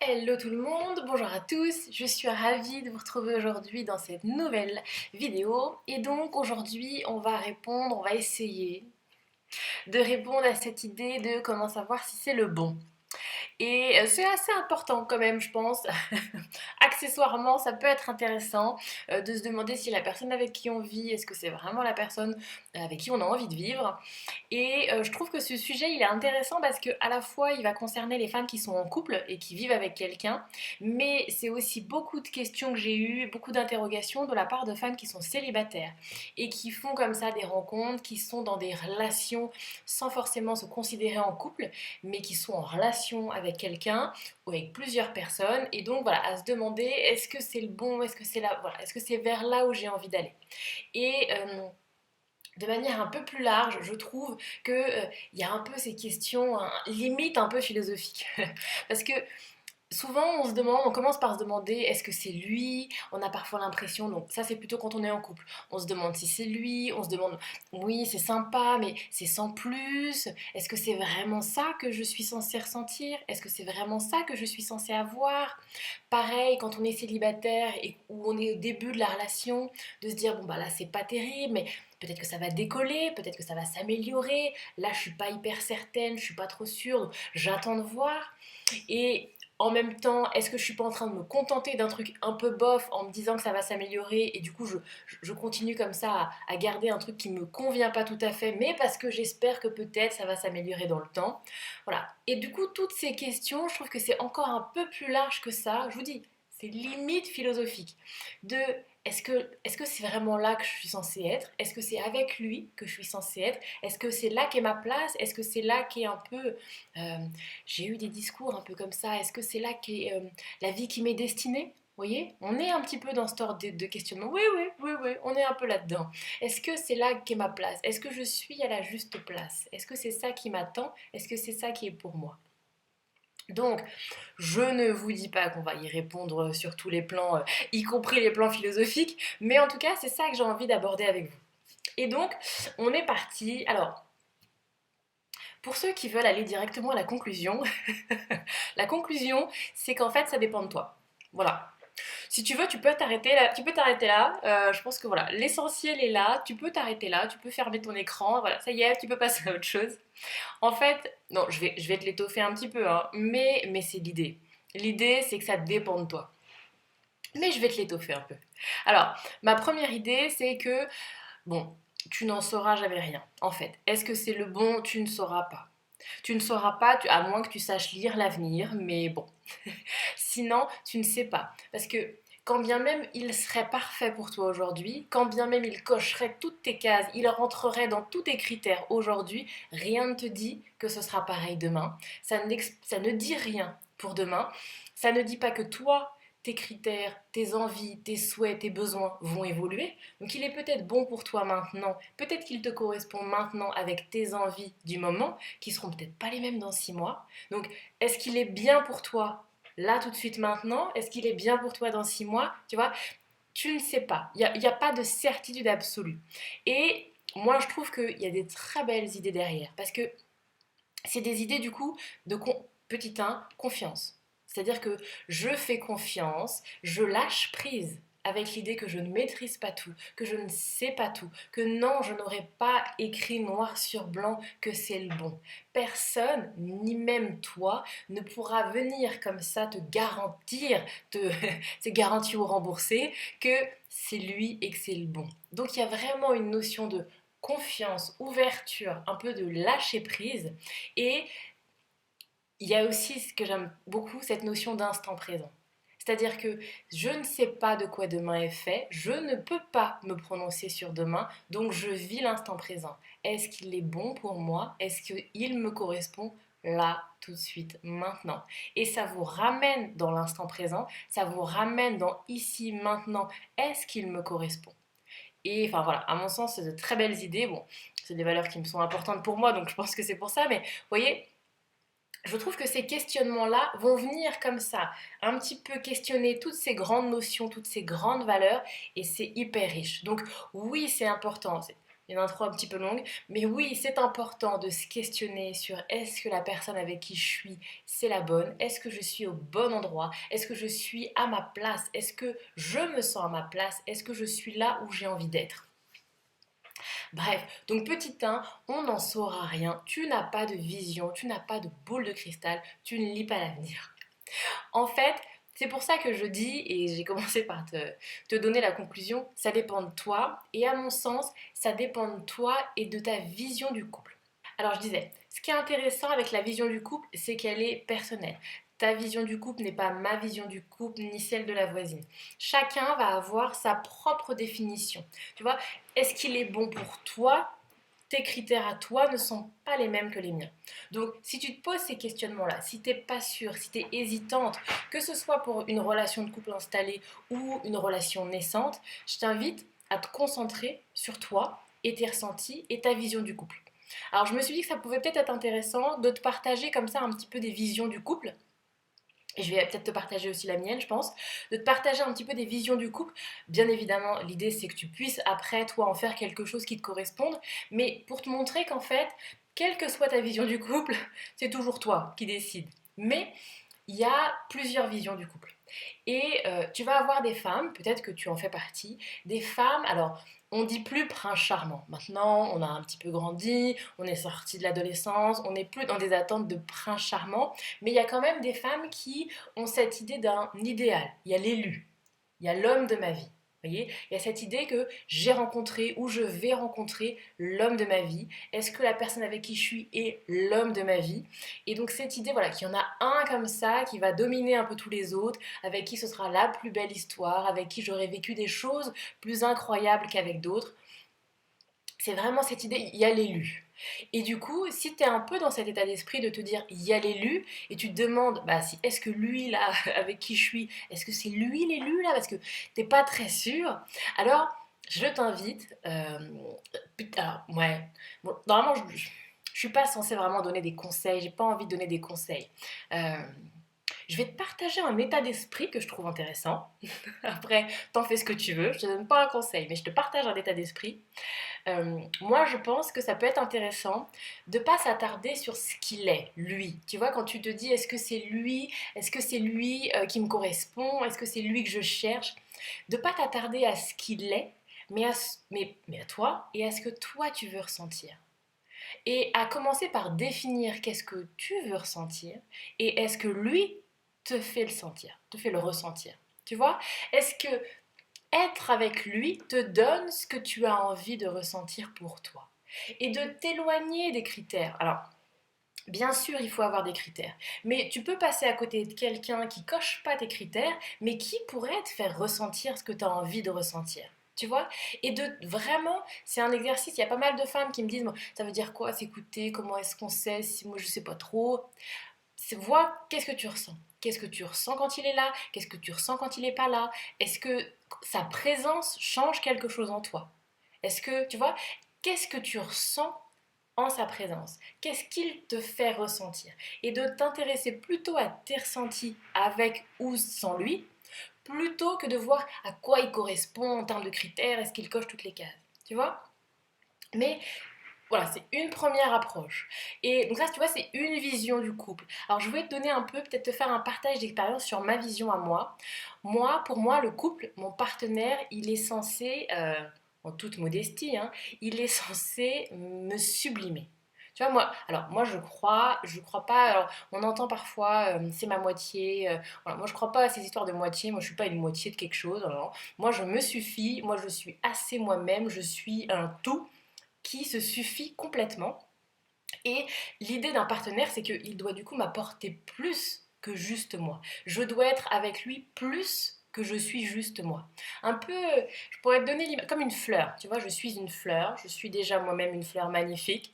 Hello tout le monde, bonjour à tous, je suis ravie de vous retrouver aujourd'hui dans cette nouvelle vidéo et donc aujourd'hui on va essayer de répondre à cette idée de comment savoir si c'est le bon. Et c'est assez important quand même, je pense. Accessoirement, ça peut être intéressant de se demander si la personne avec qui on vit, est-ce que c'est vraiment la personne avec qui on a envie de vivre. Et je trouve que ce sujet, il est intéressant parce que à la fois, il va concerner les femmes qui sont en couple et qui vivent avec quelqu'un, mais c'est aussi beaucoup de questions que j'ai eues, beaucoup d'interrogations de la part de femmes qui sont célibataires et qui font comme ça des rencontres, qui sont dans des relations sans forcément se considérer en couple, mais qui sont en relation avec quelqu'un ou avec plusieurs personnes. Et donc voilà, à se demander est-ce que c'est le bon, est-ce que c'est là, voilà, est-ce que c'est vers là où j'ai envie d'aller. Et de manière un peu plus large, je trouve que y a un peu ces questions limite un peu philosophiques. Parce que souvent, on commence par se demander est-ce que c'est lui? On a parfois l'impression, donc ça c'est plutôt quand on est en couple. On se demande si c'est lui, on se demande oui, c'est sympa, mais c'est sans plus. Est-ce que c'est vraiment ça que je suis censée ressentir? Est-ce que c'est vraiment ça que je suis censée avoir? Pareil, quand on est célibataire et où on est au début de la relation, de se dire bon bah là c'est pas terrible, mais peut-être que ça va décoller, peut-être que ça va s'améliorer. Là je suis pas hyper certaine, je suis pas trop sûre, donc j'attends de voir. Et en même temps, est-ce que je suis pas en train de me contenter d'un truc un peu bof en me disant que ça va s'améliorer et du coup je continue comme ça à garder un truc qui me convient pas tout à fait, mais parce que j'espère que peut-être ça va s'améliorer dans le temps. Voilà. Et du coup, toutes ces questions, je trouve que c'est encore un peu plus large que ça. Je vous dis, c'est limite philosophique. De est-ce que c'est vraiment là que je suis censée être? Est-ce que c'est avec lui que je suis censée être? Est-ce que c'est là qu'est ma place? Est-ce que c'est là qu'est un peu euh, j'ai eu des discours un peu comme ça. Est-ce que c'est là qu'est la vie qui m'est destinée? Vous voyez, on est un petit peu dans ce ordre de questionnement. Oui, oui, oui, oui, on est un peu là-dedans. Est-ce que c'est là qu'est ma place? Est-ce que je suis à la juste place? Est-ce que c'est ça qui m'attend? Est-ce que c'est ça qui est pour moi? Donc, je ne vous dis pas qu'on va y répondre sur tous les plans, y compris les plans philosophiques, mais en tout cas, c'est ça que j'ai envie d'aborder avec vous. Et donc, on est parti. Alors, pour ceux qui veulent aller directement à la conclusion, la conclusion, c'est qu'en fait, ça dépend de toi. Voilà. Si tu veux, tu peux t'arrêter là. Tu peux t'arrêter là. Je pense que voilà, l'essentiel est là. Tu peux t'arrêter là. Tu peux fermer ton écran. Voilà, ça y est, tu peux passer à autre chose. En fait, non, je vais te l'étoffer un petit peu, hein, mais c'est l'idée. L'idée, c'est que ça dépend de toi. Mais je vais te l'étoffer un peu. Alors, ma première idée, c'est que, bon, tu n'en sauras jamais rien, en fait. Est-ce que c'est le bon? Tu ne sauras pas. Tu ne sauras pas, à moins que tu saches lire l'avenir, mais bon. Sinon, tu ne sais pas. Parce que quand bien même il serait parfait pour toi aujourd'hui, quand bien même il cocherait toutes tes cases, il rentrerait dans tous tes critères aujourd'hui, rien ne te dit que ce sera pareil demain. Ça ne dit rien pour demain. Ça ne dit pas que toi, tes critères, tes envies, tes souhaits, tes besoins vont évoluer. Donc il est peut-être bon pour toi maintenant, peut-être qu'il te correspond maintenant avec tes envies du moment, qui seront peut-être pas les mêmes dans 6 mois. Donc est-ce qu'il est bien pour toi là tout de suite maintenant? Est-ce qu'il est bien pour toi dans 6 mois? Tu vois, tu ne sais pas. Il y a pas de certitude absolue. Et moi, je trouve qu'il y a des très belles idées derrière. Parce que c'est des idées du coup de petit 1, confiance. C'est-à-dire que je fais confiance, je lâche prise avec l'idée que je ne maîtrise pas tout, que je ne sais pas tout, que non, je n'aurais pas écrit noir sur blanc que c'est le bon. Personne, ni même toi, ne pourra venir comme ça te garantir, c'est garanti ou remboursé, que c'est lui et que c'est le bon. Donc il y a vraiment une notion de confiance, ouverture, un peu de lâcher prise. Et il y a aussi ce que j'aime beaucoup, cette notion d'instant présent. C'est-à-dire que je ne sais pas de quoi demain est fait, je ne peux pas me prononcer sur demain, donc je vis l'instant présent. Est-ce qu'il est bon pour moi? Est-ce qu'il me correspond là, tout de suite, maintenant? Et ça vous ramène dans l'instant présent, ça vous ramène dans ici, maintenant. Est-ce qu'il me correspond? Et enfin voilà, à mon sens, c'est de très belles idées. Bon, c'est des valeurs qui me sont importantes pour moi, donc je pense que c'est pour ça. Mais vous voyez, je trouve que ces questionnements-là vont venir comme ça, un petit peu questionner toutes ces grandes notions, toutes ces grandes valeurs, et c'est hyper riche. Donc oui, c'est important. une intro un petit peu longue, mais oui, c'est important de se questionner sur est-ce que la personne avec qui je suis, c'est la bonne? Est-ce que je suis au bon endroit? Est-ce que je suis à ma place? Est-ce que je me sens à ma place? Est-ce que je suis là où j'ai envie d'être? Bref, donc petit 1, on n'en saura rien. Tu n'as pas de vision, tu n'as pas de boule de cristal, tu ne lis pas l'avenir. En fait, c'est pour ça que je dis, et j'ai commencé par te donner la conclusion, ça dépend de toi, et à mon sens, ça dépend de toi et de ta vision du couple. Alors je disais, ce qui est intéressant avec la vision du couple, c'est qu'elle est personnelle. Ta vision du couple n'est pas ma vision du couple ni celle de la voisine. Chacun va avoir sa propre définition. Tu vois, est-ce qu'il est bon pour toi? Tes critères à toi ne sont pas les mêmes que les miens. Donc, si tu te poses ces questionnements-là, si tu n'es pas sûre, si tu es hésitante, que ce soit pour une relation de couple installée ou une relation naissante, je t'invite à te concentrer sur toi et tes ressentis et ta vision du couple. Alors, je me suis dit que ça pouvait peut-être être intéressant de te partager comme ça un petit peu des visions du couple. Et je vais peut-être te partager aussi la mienne, je pense, de te partager un petit peu des visions du couple. Bien évidemment, l'idée c'est que tu puisses après, toi, en faire quelque chose qui te corresponde, mais pour te montrer qu'en fait, quelle que soit ta vision du couple, c'est toujours toi qui décides. Mais il y a plusieurs visions du couple. Et tu vas avoir des femmes, peut-être que tu en fais partie, des femmes, alors on dit plus prince charmant. Maintenant, on a un petit peu grandi, on est sorti de l'adolescence, on n'est plus dans des attentes de prince charmant, mais il y a quand même des femmes qui ont cette idée d'un idéal. Il y a l'élu, il y a l'homme de ma vie. Vous voyez, il y a cette idée que j'ai rencontré ou je vais rencontrer l'homme de ma vie. Est-ce que la personne avec qui je suis est l'homme de ma vie? Et donc cette idée, voilà, qu'il y en a un comme ça qui va dominer un peu tous les autres, avec qui ce sera la plus belle histoire, avec qui j'aurai vécu des choses plus incroyables qu'avec d'autres. C'est vraiment cette idée, il y a l'élu. Et du coup, si tu es un peu dans cet état d'esprit de te dire, il y a l'élu, et tu te demandes, bah, si, est-ce que lui, là, avec qui je suis, est-ce que c'est lui l'élu, là, parce que t'es pas très sûr, alors je t'invite, alors, ouais, bon, normalement, je suis pas censée vraiment donner des conseils, j'ai pas envie de donner des conseils. Euh, je vais te partager un état d'esprit que je trouve intéressant. Après, t'en fais ce que tu veux, je te donne pas un conseil, mais je te partage un état d'esprit. Moi, je pense que ça peut être intéressant de ne pas s'attarder sur ce qu'il est, lui. Tu vois, quand tu te dis, est-ce que c'est lui qui me correspond, est-ce que c'est lui que je cherche, de ne pas t'attarder à ce qu'il est, mais à toi et à ce que toi tu veux ressentir. Et à commencer par définir qu'est-ce que tu veux ressentir et est-ce que lui te fait le sentir, te fait le ressentir. Tu vois, est-ce que être avec lui te donne ce que tu as envie de ressentir pour toi et de t'éloigner des critères. Alors, bien sûr, il faut avoir des critères, mais tu peux passer à côté de quelqu'un qui coche pas tes critères, mais qui pourrait te faire ressentir ce que tu as envie de ressentir. Tu vois? Et de vraiment, c'est un exercice. Il y a pas mal de femmes qui me disent, ça veut dire quoi s'écouter? Comment est-ce qu'on sait? Si moi je sais pas trop. Vois qu'est-ce que tu ressens. Qu'est-ce que tu ressens quand il est là? Qu'est-ce que tu ressens quand il n'est pas là? Est-ce que sa présence change quelque chose en toi? Est-ce que, tu vois, qu'est-ce que tu ressens en sa présence? Qu'est-ce qu'il te fait ressentir? Et de t'intéresser plutôt à tes ressentis avec ou sans lui, plutôt que de voir à quoi il correspond en termes de critères, est-ce qu'il coche toutes les cases? Tu vois? Mais voilà, c'est une première approche. Et donc ça, tu vois, c'est une vision du couple. Alors je voulais te donner un peu, peut-être te faire un partage d'expérience sur ma vision à moi. Moi, pour moi, le couple, mon partenaire, il est censé, en toute modestie, hein, il est censé me sublimer. Tu vois, moi je crois pas, alors on entend parfois c'est ma moitié, voilà, moi je crois pas à ces histoires de moitié, moi je suis pas une moitié de quelque chose, alors, moi je me suffis, moi je suis assez moi-même, je suis un tout qui se suffit complètement. Et l'idée d'un partenaire, c'est qu'il doit du coup m'apporter plus que juste moi. Je dois être avec lui plus que je suis juste moi. Un peu, je pourrais te donner l'image comme une fleur. Tu vois, je suis une fleur, je suis déjà moi-même une fleur magnifique,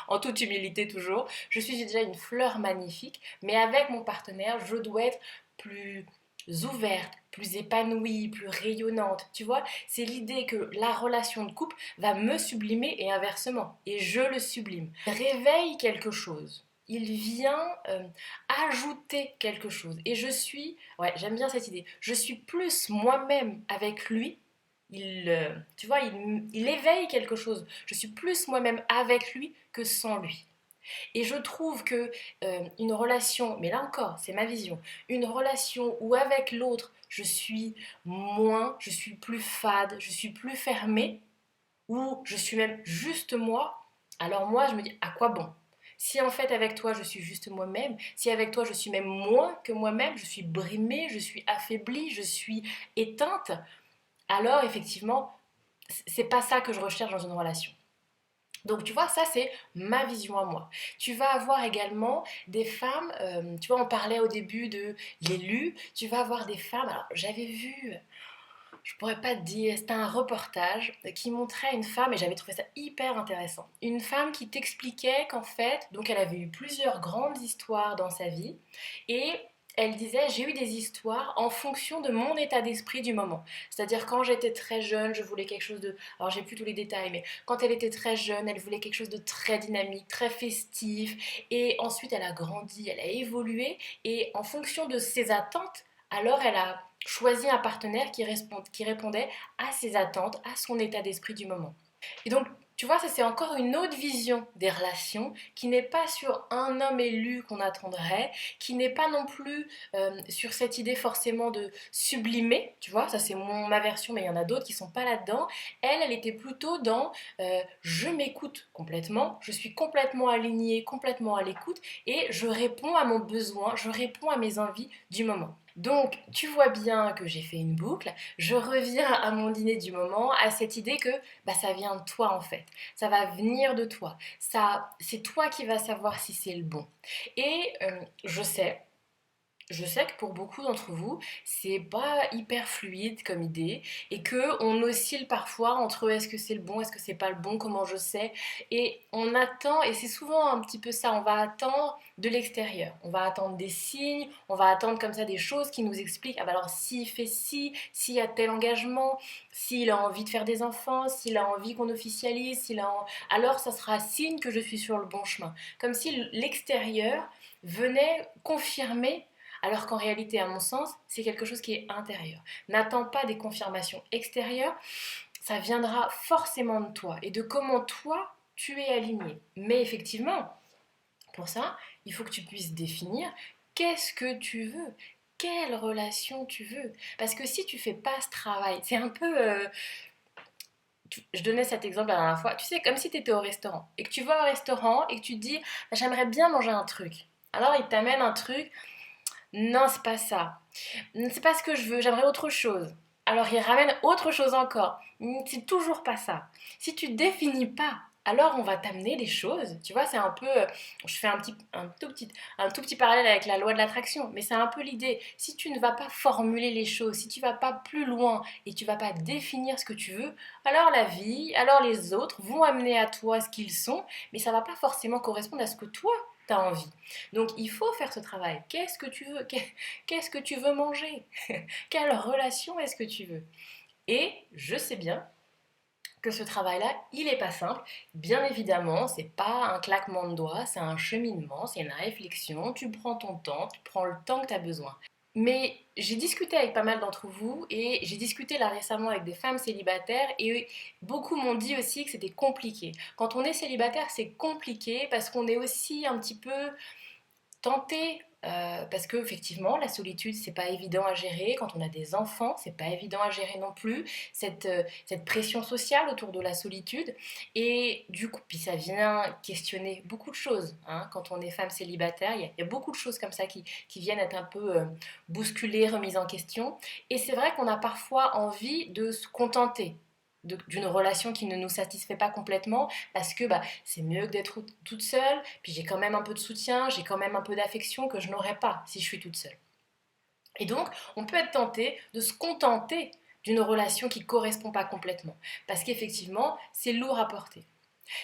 en toute humilité toujours. Je suis déjà une fleur magnifique, mais avec mon partenaire, je dois être plus ouverte, plus épanouie, plus rayonnante. Tu vois, c'est l'idée que la relation de couple va me sublimer et inversement. Et je le sublime. Il réveille quelque chose. Il vient ajouter quelque chose. Et je suis, ouais, j'aime bien cette idée, je suis plus moi-même avec lui tu vois, il éveille quelque chose. Je suis plus moi-même avec lui que sans lui. Et je trouve que une relation, mais là encore, c'est ma vision, une relation où avec l'autre, je suis plus fade, je suis plus fermée, ou je suis même juste moi, alors moi je me dis à quoi bon? Si en fait avec toi je suis juste moi-même, si avec toi je suis même moins que moi-même, je suis brimée, je suis affaiblie, je suis éteinte, alors effectivement, c'est pas ça que je recherche dans une relation. Donc tu vois, ça c'est ma vision à moi. Tu vas avoir également des femmes, tu vois, on parlait au début de l'élu, tu vas avoir des femmes, alors j'avais vu, je pourrais pas te dire, c'était un reportage qui montrait une femme, et j'avais trouvé ça hyper intéressant. Une femme qui t'expliquait qu'en fait, donc elle avait eu plusieurs grandes histoires dans sa vie, et elle disait, j'ai eu des histoires en fonction de mon état d'esprit du moment. C'est-à-dire quand j'étais très jeune, je voulais quelque chose de... Alors j'ai plus tous les détails, mais quand elle était très jeune, elle voulait quelque chose de très dynamique, très festif. Et ensuite, elle a grandi, elle a évolué. Et en fonction de ses attentes, alors elle a choisi un partenaire qui répondait à ses attentes, à son état d'esprit du moment. Et donc, tu vois, ça c'est encore une autre vision des relations qui n'est pas sur un homme élu qu'on attendrait, qui n'est pas non plus sur cette idée forcément de sublimer, tu vois, ça c'est ma version, mais il y en a d'autres qui sont pas là-dedans. Elle était plutôt dans je m'écoute complètement, je suis complètement alignée, complètement à l'écoute et je réponds à mon besoin, je réponds à mes envies du moment. Donc, tu vois bien que j'ai fait une boucle. Je reviens à mon dîner du moment, à cette idée que bah, ça vient de toi en fait. Ça va venir de toi. Ça, c'est toi qui vas savoir si c'est le bon. Et je sais que pour beaucoup d'entre vous, c'est pas hyper fluide comme idée et que on oscille parfois entre est-ce que c'est le bon, est-ce que c'est pas le bon, comment je sais. Et on attend, et c'est souvent un petit peu ça, on va attendre de l'extérieur. On va attendre des signes, on va attendre comme ça des choses qui nous expliquent, ah bah alors s'il fait ci, s'il y a tel engagement, s'il a envie de faire des enfants, s'il a envie qu'on officialise, alors ça sera signe que je suis sur le bon chemin. Comme si l'extérieur venait confirmer alors qu'en réalité, à mon sens, c'est quelque chose qui est intérieur. N'attends pas des confirmations extérieures, ça viendra forcément de toi et de comment toi, tu es aligné. Mais effectivement, pour ça, il faut que tu puisses définir qu'est-ce que tu veux, quelle relation tu veux. Parce que si tu fais pas ce travail, c'est un peu... je donnais cet exemple la dernière fois, tu sais, comme si tu étais au restaurant et que tu vas au restaurant et que tu te dis, j'aimerais bien manger un truc. Alors il t'amène un truc, non, c'est pas ça. C'est pas ce que je veux, j'aimerais autre chose. Alors il ramène autre chose encore. C'est toujours pas ça. Si tu définis pas, alors on va t'amener des choses. Tu vois, c'est un peu. Je fais un tout petit parallèle avec la loi de l'attraction, mais c'est un peu l'idée. Si tu ne vas pas formuler les choses, si tu vas pas plus loin et tu vas pas définir ce que tu veux, alors la vie, alors les autres vont amener à toi ce qu'ils sont, mais ça va pas forcément correspondre à ce que toi tu as envie. Donc il faut faire ce travail. Qu'est-ce que tu veux? Qu'est-ce que tu veux manger? Quelle relation est-ce que tu veux? Et je sais bien que ce travail-là, il n'est pas simple. Bien évidemment, c'est pas un claquement de doigts, c'est un cheminement, c'est une réflexion. Tu prends ton temps, tu prends le temps que tu as besoin. Mais j'ai discuté avec pas mal d'entre vous et j'ai discuté là récemment avec des femmes célibataires et beaucoup m'ont dit aussi que c'était compliqué. Quand on est célibataire, c'est compliqué parce qu'on est aussi un petit peu tenter, parce que effectivement la solitude c'est pas évident à gérer quand on a des enfants, c'est pas évident à gérer non plus cette pression sociale autour de la solitude et du coup puis ça vient questionner beaucoup de choses hein, quand on est femme célibataire il y a beaucoup de choses comme ça qui viennent être un peu bousculées, remises en question et c'est vrai qu'on a parfois envie de se contenter d'une relation qui ne nous satisfait pas complètement parce que bah, c'est mieux que d'être toute seule, puis j'ai quand même un peu de soutien, j'ai quand même un peu d'affection que je n'aurais pas si je suis toute seule. Et donc, on peut être tenté de se contenter d'une relation qui ne correspond pas complètement, parce qu'effectivement, c'est lourd à porter.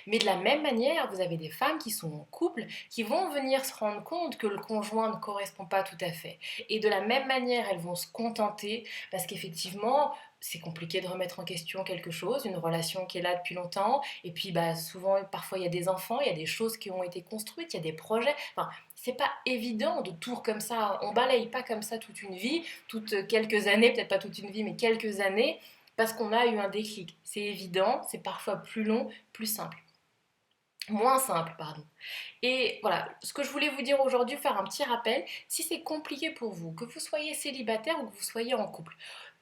Mais de la même manière, vous avez des femmes qui sont en couple, qui vont venir se rendre compte que le conjoint ne correspond pas tout à fait. Et de la même manière, elles vont se contenter, parce qu'effectivement, c'est compliqué de remettre en question quelque chose, une relation qui est là depuis longtemps, et puis bah, souvent, parfois il y a des enfants, il y a des choses qui ont été construites, il y a des projets, enfin, c'est pas évident de tout comme ça, on balaye pas comme ça toute une vie, toutes quelques années, peut-être pas toute une vie, mais quelques années, parce qu'on a eu un déclic. C'est évident, c'est parfois plus long, plus simple. Moins simple, pardon. Et voilà, ce que je voulais vous dire aujourd'hui, faire un petit rappel, si c'est compliqué pour vous, que vous soyez célibataire ou que vous soyez en couple,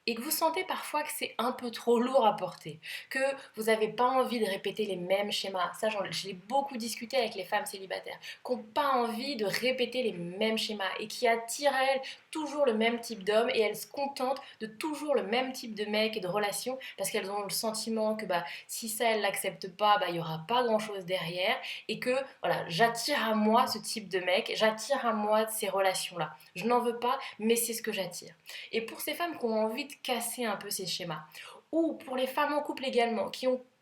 et que vous sentez parfois que c'est un peu trop lourd à porter, que vous n'avez pas envie de répéter les mêmes schémas, ça j'ai beaucoup discuté avec les femmes célibataires, qui n'ont pas envie de répéter les mêmes schémas et qui attirent à elles toujours le même type d'homme et elles se contentent de toujours le même type de mec et de relation parce qu'elles ont le sentiment que si ça elles l'acceptent pas, il n'y aura pas grand chose derrière et que voilà, j'attire à moi ce type de mec, j'attire à moi ces relations-là. Je n'en veux pas, mais c'est ce que j'attire. Et pour ces femmes qui ont envie de casser un peu ces schémas, ou pour les femmes en couple également,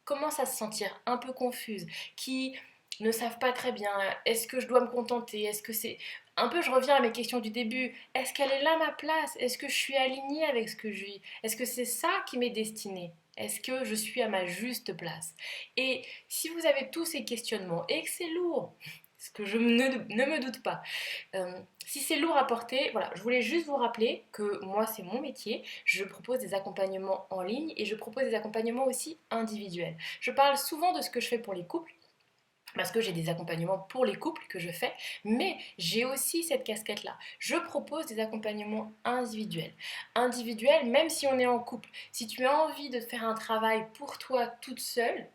commencent à se sentir un peu confuses, qui ne savent pas très bien, est-ce que je dois me contenter, est-ce que c'est... Un peu, je reviens à mes questions du début. Est-ce qu'elle est là ma place? Est-ce que je suis alignée avec ce que je vis? Est-ce que c'est ça qui m'est destiné? Est-ce que je suis à ma juste place? Et si vous avez tous ces questionnements et que c'est lourd, ce que je ne me doute pas, si c'est lourd à porter, voilà, je voulais juste vous rappeler que moi c'est mon métier, je propose des accompagnements en ligne et je propose des accompagnements aussi individuels. Je parle souvent de ce que je fais pour les couples, parce que j'ai des accompagnements pour les couples que je fais, mais j'ai aussi cette casquette-là. Je propose des accompagnements individuels. Individuels, même si on est en couple. Si tu as envie de faire un travail pour toi toute seule,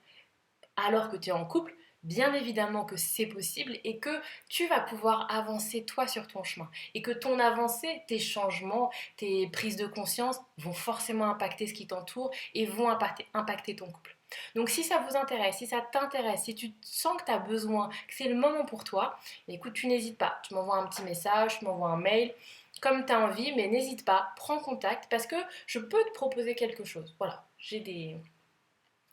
alors que tu es en couple, bien évidemment que c'est possible et que tu vas pouvoir avancer toi sur ton chemin. Et que ton avancée, tes changements, tes prises de conscience vont forcément impacter ce qui t'entoure et vont impacter ton couple. Donc si ça vous intéresse, si ça t'intéresse, si tu sens que tu as besoin, que c'est le moment pour toi, écoute, tu n'hésites pas. Tu m'envoies un petit message, tu m'envoies un mail, comme tu as envie, mais n'hésite pas, prends contact parce que je peux te proposer quelque chose. Voilà, j'ai des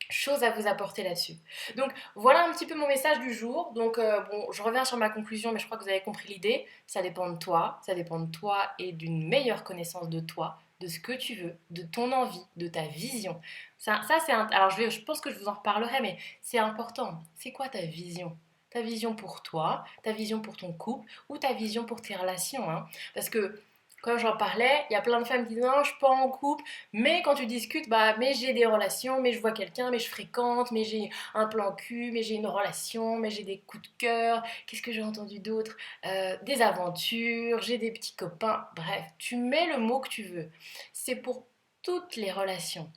choses à vous apporter là-dessus. Donc voilà un petit peu mon message du jour. Donc bon, je reviens sur ma conclusion, mais je crois que vous avez compris l'idée. Ça dépend de toi, ça dépend de toi et d'une meilleure connaissance de toi, de ce que tu veux, de ton envie, de ta vision. Ça c'est alors je pense que je vous en reparlerai, mais c'est important. C'est quoi ta vision? Ta vision pour toi, ta vision pour ton couple ou ta vision pour tes relations, hein. Parce que quand j'en parlais, il y a plein de femmes qui disent non, je suis pas en couple, mais quand tu discutes, mais j'ai des relations, mais je vois quelqu'un, mais je fréquente, mais j'ai un plan cul, mais j'ai une relation, mais j'ai des coups de cœur, qu'est-ce que j'ai entendu d'autre? Des aventures, j'ai des petits copains, bref, tu mets le mot que tu veux. C'est pour toutes les relations.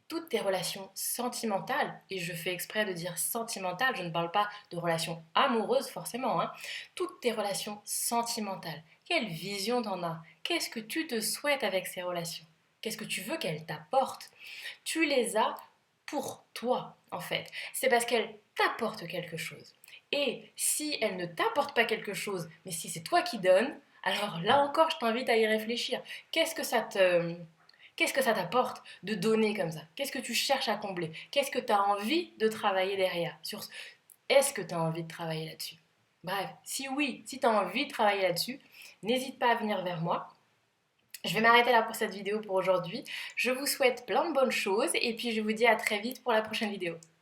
Toutes tes relations sentimentales, et je fais exprès de dire sentimentales, je ne parle pas de relations amoureuses forcément, hein, toutes tes relations sentimentales. Quelle vision t'en as? Qu'est-ce que tu te souhaites avec ces relations? Qu'est-ce que tu veux qu'elles t'apportent? Tu les as pour toi, en fait. C'est parce qu'elles t'apportent quelque chose. Et si elles ne t'apportent pas quelque chose, mais si c'est toi qui donnes, alors là encore, je t'invite à y réfléchir. Qu'est-ce que ça te... Qu'est-ce que ça t'apporte de donner comme ça? Qu'est-ce que tu cherches à combler? Qu'est-ce que tu as envie de travailler derrière? Est-ce que tu as envie de travailler là-dessus? Bref, si oui, si tu as envie de travailler là-dessus, n'hésite pas à venir vers moi. Je vais m'arrêter là pour cette vidéo pour aujourd'hui. Je vous souhaite plein de bonnes choses et puis je vous dis à très vite pour la prochaine vidéo.